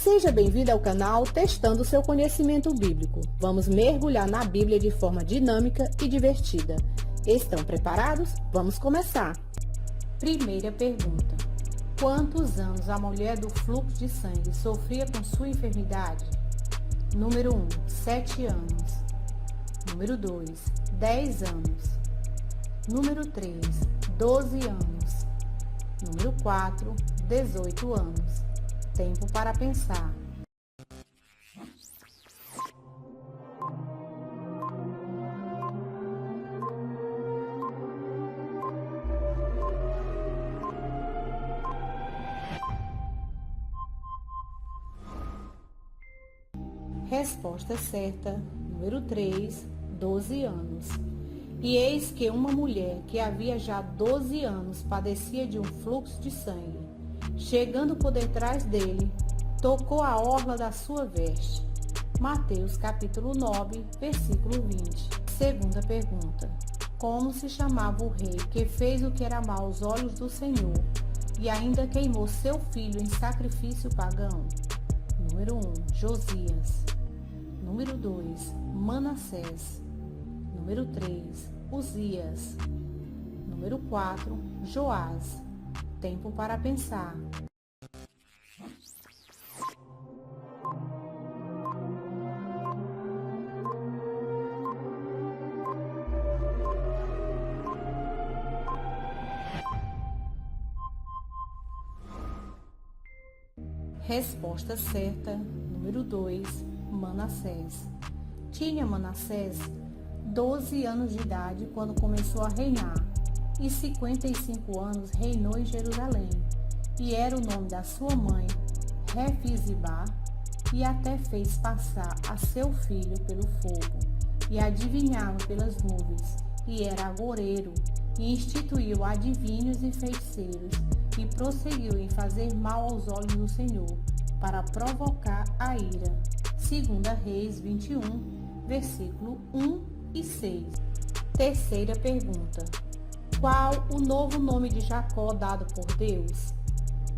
Seja bem-vindo ao canal Testando seu Conhecimento Bíblico. Vamos mergulhar na Bíblia de forma dinâmica e divertida. Estão preparados? Vamos começar! Primeira pergunta. Quantos anos a mulher do fluxo de sangue sofria com sua enfermidade? Número 1, 7 anos. Número 2, 10 anos. Número 3, 12 anos. Número 4, 18 anos. Tempo para pensar. Resposta certa, número 3, 12 anos. E eis que uma mulher que havia já 12 anos padecia de um fluxo de sangue, chegando por detrás dele, tocou a orla da sua veste. Mateus capítulo 9, versículo 20. Segunda pergunta. Como se chamava o rei que fez o que era mal aos olhos do Senhor e ainda queimou seu filho em sacrifício pagão? Número 1, Josias. Número 2, Manassés. Número 3, Uzias. Número 4, Joás. Tempo para pensar. Resposta certa, número 2, Manassés. Tinha Manassés 12 anos de idade quando começou a reinar, e 55 anos reinou em Jerusalém, e era o nome da sua mãe, Refizibá, e até fez passar a seu filho pelo fogo, e adivinhava pelas nuvens, e era agoureiro, e instituiu adivinhos e feiticeiros, e prosseguiu em fazer mal aos olhos do Senhor, para provocar a ira. 2 Reis 21, versículo 1 e 6. Terceira pergunta. Qual o novo nome de Jacó dado por Deus?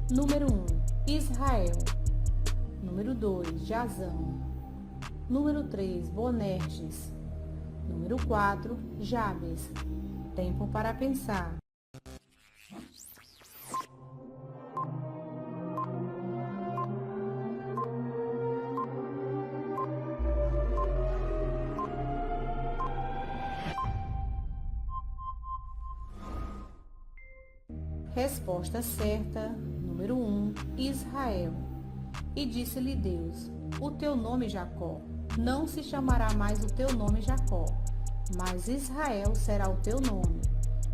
Número 1, Israel. Número 2, Jazão. Número 3, Bonerges. Número 4, Jabes. Tempo para pensar. Resposta certa, número 1, Israel. E disse-lhe Deus: o teu nome Jacó, não se chamará mais o teu nome Jacó, mas Israel será o teu nome.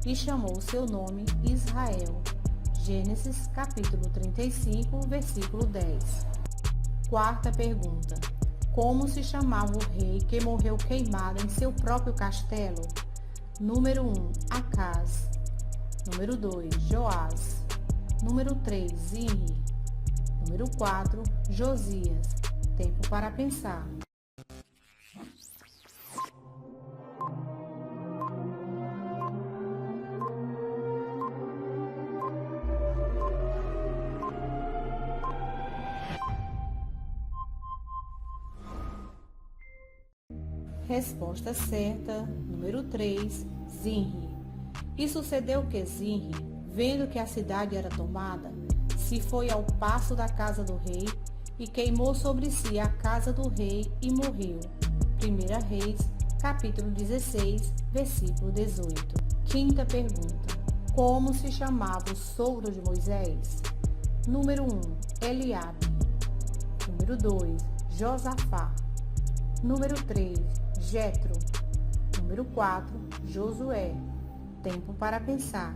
E chamou o seu nome Israel. Gênesis capítulo 35, versículo 10. Quarta pergunta. Como se chamava o rei que morreu queimado em seu próprio castelo? Número 1, Acaz. Número 2, Joás. Número 3, Zimri. Número 4, Josias. Tempo para pensar. Resposta certa, número 3, Zimri. E sucedeu que Zimri, vendo que a cidade era tomada, se foi ao paço da casa do rei e queimou sobre si a casa do rei e morreu. 1 Reis, capítulo 16, versículo 18. Quinta pergunta. Como se chamava o sogro de Moisés? Número 1, Eliabe. Número 2, Josafá. Número 3, Jetro. Número 4, Josué. Tempo para pensar.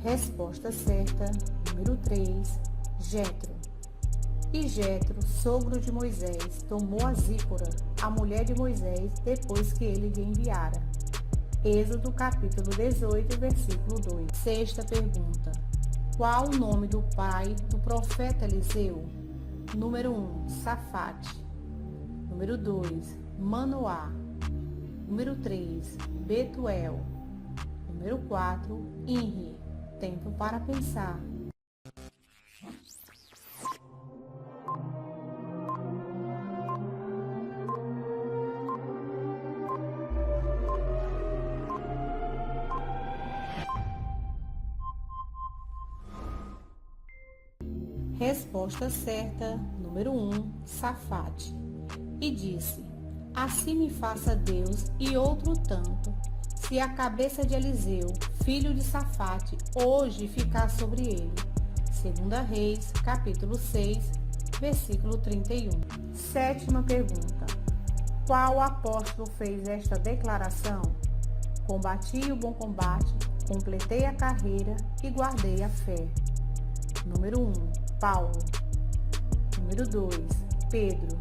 Resposta certa, número 3, Jetro. E Jetro, sogro de Moisés, tomou a Zípora, a mulher de Moisés, depois que ele lhe enviara. Êxodo capítulo 18, versículo 2. Sexta pergunta. Qual o nome do pai do profeta Eliseu? Número 1, Safate. Número 2, Manoá. Número 3, Betuel. Número 4, Inri. Tempo para pensar. Resposta certa, número 1, Safate. E disse: assim me faça Deus e outro tanto, se a cabeça de Eliseu, filho de Safate, hoje ficar sobre ele. 2 Reis, capítulo 6, versículo 31. Sétima pergunta. Qual apóstolo fez esta declaração? Combati o bom combate, completei a carreira e guardei a fé. Número 1, Paulo. Número 2, Pedro.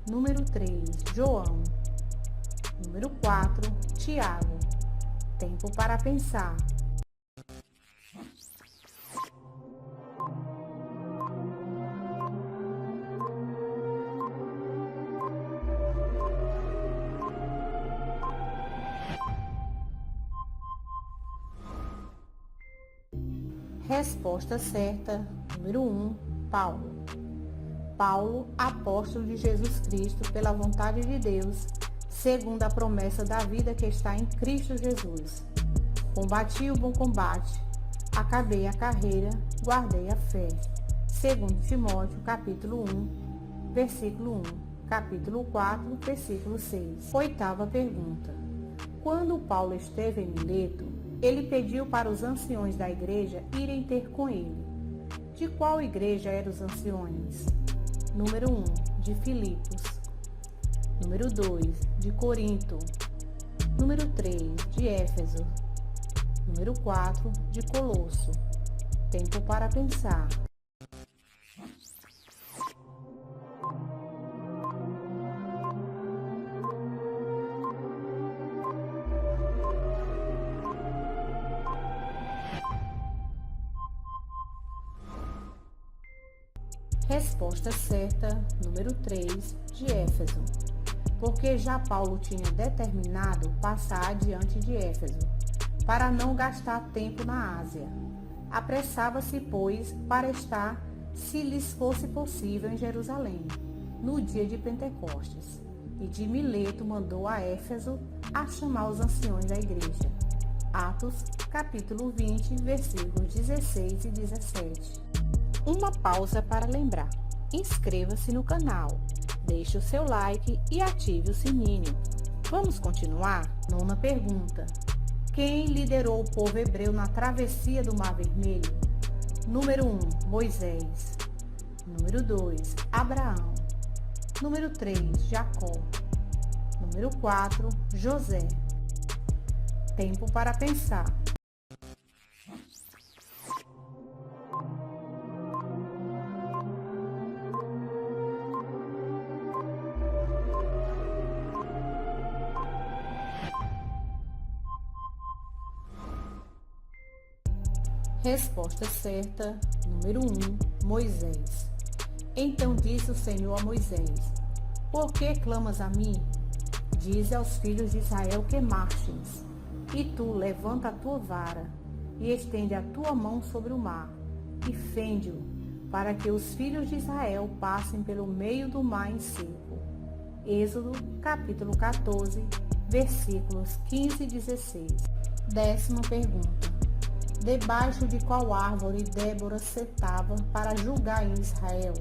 Número 3, João. Número 4, Tiago. Tempo para pensar. Resposta certa, número 1, Paulo. Paulo, apóstolo de Jesus Cristo, pela vontade de Deus, segundo a promessa da vida que está em Cristo Jesus. Combati o bom combate, acabei a carreira, guardei a fé. 2 Timóteo, capítulo 1, versículo 1, capítulo 4, versículo 6. Oitava pergunta. Quando Paulo esteve em Mileto, ele pediu para os anciões da igreja irem ter com ele. De qual igreja eram os anciões? Número 1, de Filipos. Número 2, de Corinto. Número 3, de Éfeso. Número 4, de Colosso. Tempo para pensar. Resposta certa, número 3, de Éfeso. Porque já Paulo tinha determinado passar adiante de Éfeso, para não gastar tempo na Ásia. Apressava-se, pois, para estar, se lhes fosse possível, em Jerusalém, no dia de Pentecostes. E de Mileto mandou a Éfeso a chamar os anciões da igreja. Atos, capítulo 20, versículos 16 e 17. Uma pausa para lembrar. Inscreva-se no canal, deixe o seu like e ative o sininho. Vamos continuar? Nona pergunta. Quem liderou o povo hebreu na travessia do Mar Vermelho? Número 1, Moisés. Número 2, Abraão. Número 3, Jacó. Número 4, José. Tempo para pensar. Resposta certa, número 1, Moisés. Então disse o Senhor a Moisés: por que clamas a mim? Dize aos filhos de Israel que marchem. E tu levanta a tua vara, e estende a tua mão sobre o mar, e fende-o, para que os filhos de Israel passem pelo meio do mar em seco. Êxodo, capítulo 14, versículos 15 e 16. Décima pergunta. Debaixo de qual árvore Débora sentava para julgar em Israel?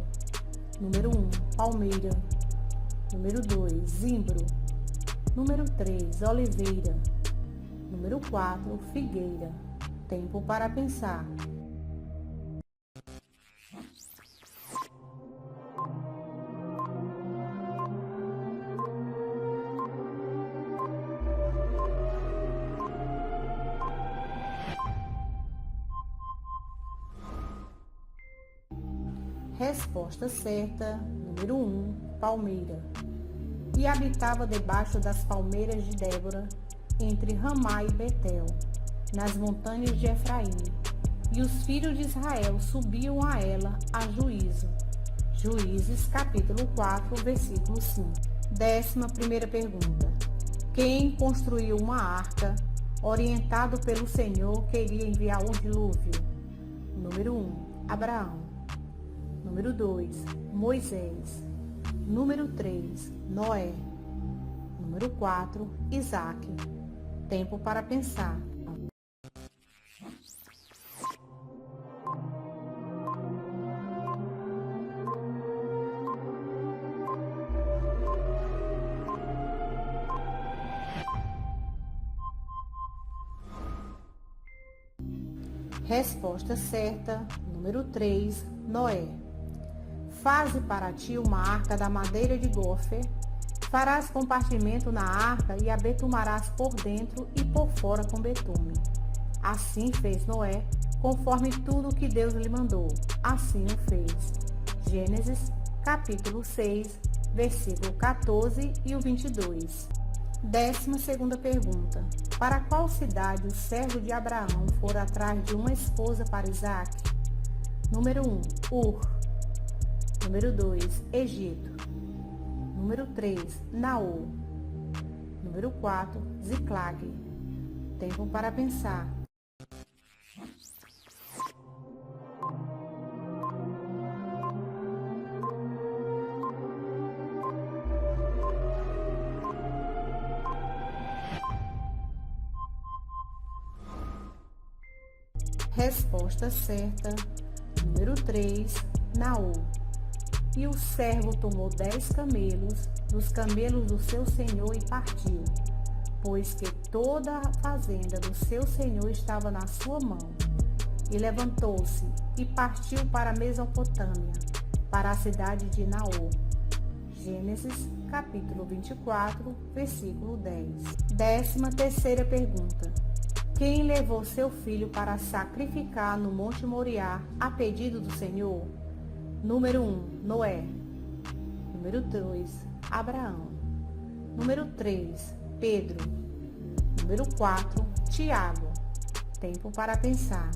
Número 1, palmeira. Número 2, zimbro. Número 3, oliveira. Número 4, figueira. Tempo para pensar. Resposta certa, número 1, palmeira. E habitava debaixo das palmeiras de Débora, entre Ramá e Betel, nas montanhas de Efraim. e os filhos de Israel subiam a ela a juízo. Juízes, capítulo 4, versículo 5. 11ª pergunta. Quem construiu uma arca, orientado pelo Senhor que iria enviar o dilúvio? Número 1, Abraão. Número 2, Moisés. Número 3, Noé. Número 4, Isaac. Tempo para pensar. Resposta certa, número 3, Noé. Faze para ti uma arca da madeira de gofer, farás compartimento na arca e a betumarás por dentro e por fora com betume. Assim fez Noé, conforme tudo que Deus lhe mandou. Assim o fez. Gênesis, capítulo 6, versículo 14 e o 22. 12ª pergunta. Para qual cidade o servo de Abraão for atrás de uma esposa para Isaac? Número 1, Ur. Número 2, Egito. Número 3, Naor. Número 4, Ziclag. Tempo para pensar. Resposta certa, número 3, Naor. E o servo tomou 10 camelos, dos camelos do seu senhor, e partiu, pois que toda a fazenda do seu senhor estava na sua mão. E levantou-se e partiu para a Mesopotâmia, para a cidade de Naor. Gênesis, capítulo 24, versículo 10. 13ª pergunta. Quem levou seu filho para sacrificar no Monte Moriá a pedido do Senhor? Número 1, Noé. Número 2, Abraão. Número 3, Pedro. Número 4, Tiago. Tempo para pensar.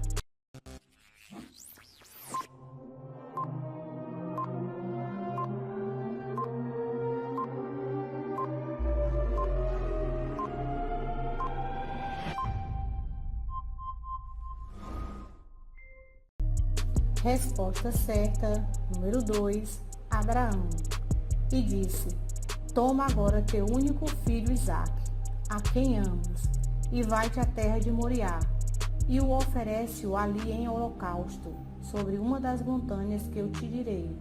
Resposta certa, número 2, Abraão. E disse: Toma agora teu único filho Isaque, a quem amas, e vai-te à terra de Moriá, e o oferece-o ali em holocausto, sobre uma das montanhas que eu te direi.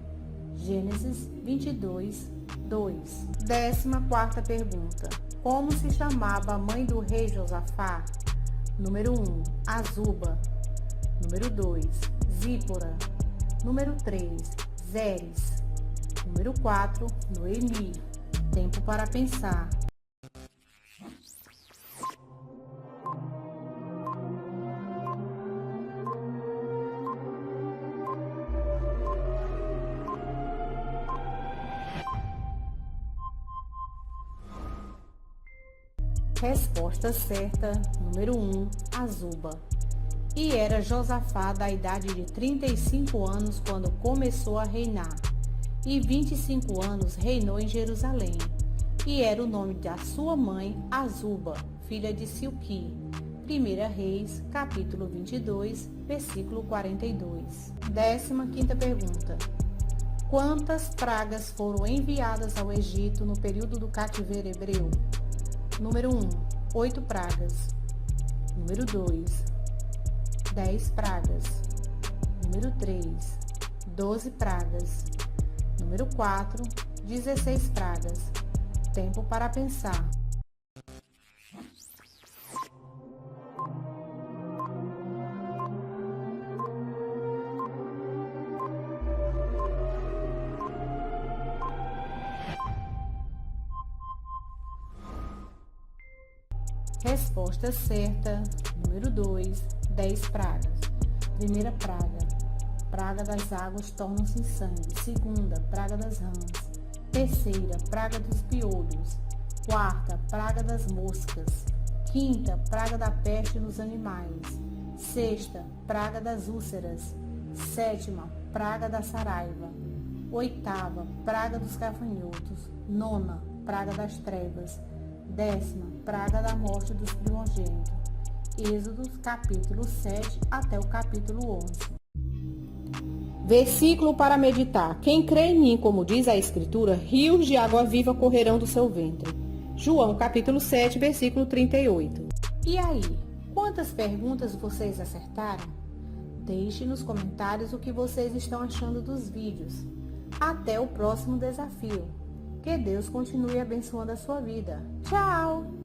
Gênesis 22, 2. 14ª pergunta. Como se chamava a mãe do rei Josafá? Número 1, Azuba. Número 2, Zípora. Número 3, Zeres. Número 4, Noemi. Tempo para pensar. Resposta certa, número 1, Azuba. E era Josafá da idade de 35 anos quando começou a reinar, e 25 anos reinou em Jerusalém. E era o nome da sua mãe, Azuba, filha de Silqui. 1 Reis, capítulo 22, versículo 42. 15ª pergunta. Quantas pragas foram enviadas ao Egito no período do cativeiro hebreu? Número 1, 8 pragas. Número 2, 10 pragas. Número 3, 12 pragas. Número 4, 16 pragas. Tempo para pensar. Resposta certa, número 2, 10 pragas. Primeira praga, praga das águas tornam-se em sangue. Segunda, praga das rãs. Terceira, praga dos piolhos. Quarta, praga das moscas. Quinta, praga da peste nos animais. Sexta, praga das úlceras. Sétima, praga da saraiva. Oitava, praga dos gafanhotos. Nona, praga das trevas. Décima, praga da morte dos primogênitos. Êxodo, capítulo 7 até o capítulo 11. Versículo para meditar. Quem crê em mim, como diz a Escritura, rios de água viva correrão do seu ventre. João, capítulo 7, versículo 38. E aí, quantas perguntas vocês acertaram? Deixe nos comentários o que vocês estão achando dos vídeos. Até o próximo desafio. Que Deus continue abençoando a sua vida. Tchau!